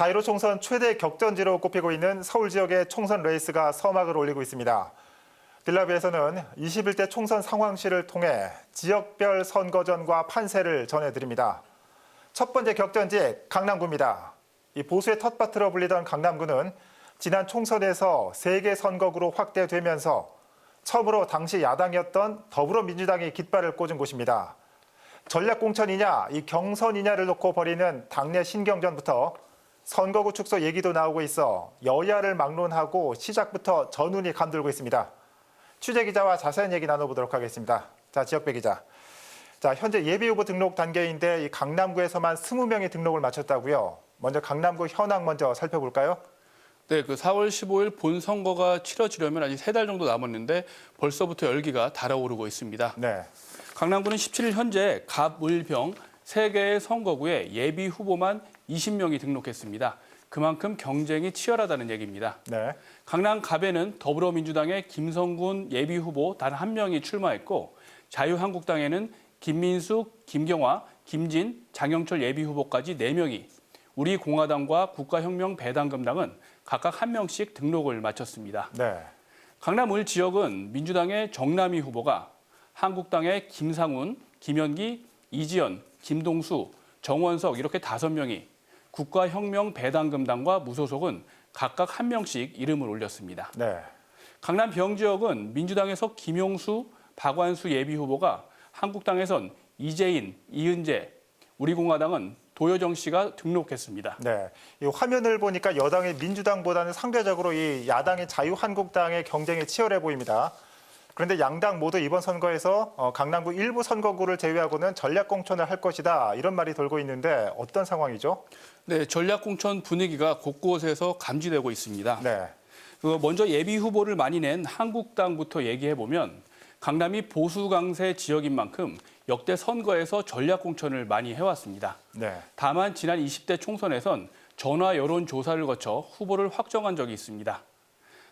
자1호 총선 최대 격전지로 꼽히고 있는 서울 지역의 총선 레이스가 서막을 올리고 있습니다. 딜라비에서는 21대 총선 상황실을 통해 지역별 선거전과 판세를 전해드립니다. 첫 번째 격전지 강남구입니다. 이 보수의 텃밭으로 불리던 강남구는 지난 총선에서 3개 선거구로 확대되면서 처음으로 당시 야당이었던 더불어민주당이 깃발을 꽂은 곳입니다. 전략공천이냐, 이 경선이냐를 놓고 벌이는 당내 신경전부터 선거구 축소 얘기도 나오고 있어 여야를 막론하고 시작부터 전운이 감돌고 있습니다. 취재기자와 자세한 얘기 나눠보도록 하겠습니다. 자, 지역배 기자. 자, 현재 예비후보 등록 단계인데 이 강남구에서만 20명이 등록을 마쳤다고요. 먼저 강남구 현황 먼저 살펴볼까요? 네, 4월 15일 본선거가 치러지려면 아직 3달 정도 남았는데 벌써부터 열기가 달아오르고 있습니다. 네. 강남구는 17일 현재 갑, 을, 병 3개의 선거구에 예비 후보만 20명이 등록했습니다. 그만큼 경쟁이 치열하다는 얘기입니다. 네. 강남 갑에는 더불어민주당의 김성군 예비 후보 단 1명이 출마했고 자유한국당에는 김민숙, 김경화, 김진, 장영철 예비 후보까지 4명이, 우리공화당과 국가혁명배당금당은 각각 1명씩 등록을 마쳤습니다. 네. 강남 을 지역은 민주당의 정남희 후보가, 한국당의 김상훈, 김현기, 이지연, 김동수, 정원석 이렇게 5명이, 국가혁명배당금당과 무소속은 각각 1명씩 이름을 올렸습니다. 네. 강남 병 지역은 민주당에서 김용수, 박완수 예비 후보가, 한국당에선 이재인, 이은재, 우리공화당은 도여정 씨가 등록했습니다. 네. 이 화면을 보니까 여당의 민주당보다는 상대적으로 이 야당의 자유한국당의 경쟁이 치열해 보입니다. 그런데 양당 모두 이번 선거에서 강남구 일부 선거구를 제외하고는 전략공천을 할 것이다, 이런 말이 돌고 있는데 어떤 상황이죠? 네, 전략공천 분위기가 곳곳에서 감지되고 있습니다. 네. 먼저 예비 후보를 많이 낸 한국당부터 얘기해보면 강남이 보수 강세 지역인 만큼 역대 선거에서 전략공천을 많이 해왔습니다. 네. 다만 지난 20대 총선에선 전화 여론조사를 거쳐 후보를 확정한 적이 있습니다.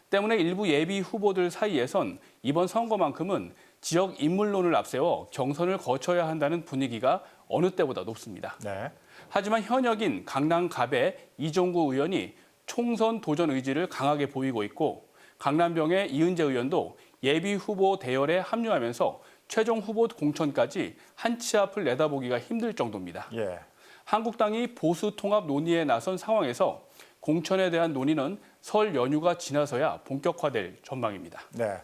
때문에 일부 예비 후보들 사이에선 이번 선거만큼은 지역 인물론을 앞세워 경선을 거쳐야 한다는 분위기가 어느 때보다 높습니다. 네. 하지만 현역인 강남 갑의 이종구 의원이 총선 도전 의지를 강하게 보이고 있고, 강남병의 이은재 의원도 예비 후보 대열에 합류하면서 최종 후보 공천까지 한 치 앞을 내다보기가 힘들 정도입니다. 예. 한국당이 보수 통합 논의에 나선 상황에서 공천에 대한 논의는 설 연휴가 지나서야 본격화될 전망입니다. 네.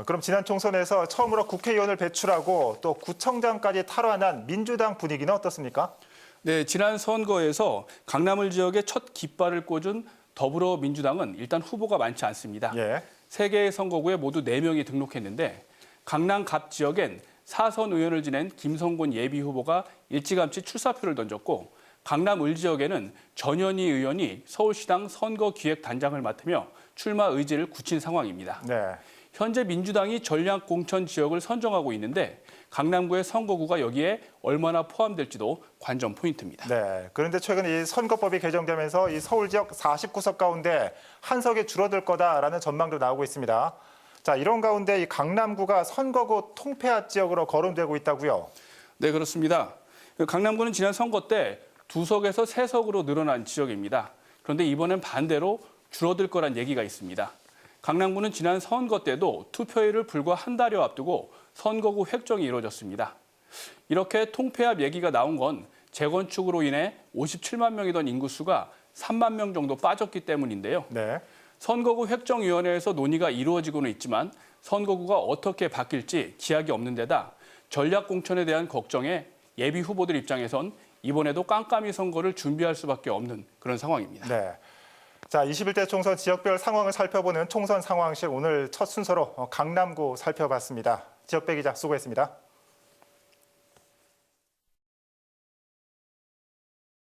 그럼 지난 총선에서 처음으로 국회의원을 배출하고 또 구청장까지 탈환한 민주당 분위기는 어떻습니까? 네, 지난 선거에서 강남을 지역에 첫 깃발을 꽂은 더불어민주당은 일단 후보가 많지 않습니다. 예. 3개의 선거구에 모두 4명이 등록했는데 강남 갑 지역엔 4선 의원을 지낸 김성군 예비 후보가 일찌감치 출사표를 던졌고, 강남 을 지역에는 전현희 의원이 서울시당 선거기획단장을 맡으며 출마 의지를 굳힌 상황입니다. 네. 현재 민주당이 전략공천 지역을 선정하고 있는데 강남구의 선거구가 여기에 얼마나 포함될지도 관전 포인트입니다. 네. 그런데 최근 이 선거법이 개정되면서 이 서울 지역 49석 가운데 한 석이 줄어들 거다라는 전망도 나오고 있습니다. 자, 이런 가운데 이 강남구가 선거구 통폐합 지역으로 거론되고 있다고요? 네, 그렇습니다. 강남구는 지난 선거 때 2석에서 3석으로 늘어난 지역입니다. 그런데 이번엔 반대로 줄어들 거란 얘기가 있습니다. 강남구는 지난 선거 때도 투표일을 불과 한 달여 앞두고 선거구 획정이 이루어졌습니다. 이렇게 통폐합 얘기가 나온 건 재건축으로 인해 57만 명이던 인구수가 3만 명 정도 빠졌기 때문인데요. 네. 선거구 획정위원회에서 논의가 이루어지고는 있지만 선거구가 어떻게 바뀔지 기약이 없는 데다 전략공천에 대한 걱정에 예비 후보들 입장에선 이번에도 깜깜이 선거를 준비할 수밖에 없는 그런 상황입니다. 네. 자, 21대 총선 지역별 상황을 살펴보는 총선 상황실, 오늘 첫 순서로 강남구 살펴봤습니다. 지역배 기자 수고했습니다.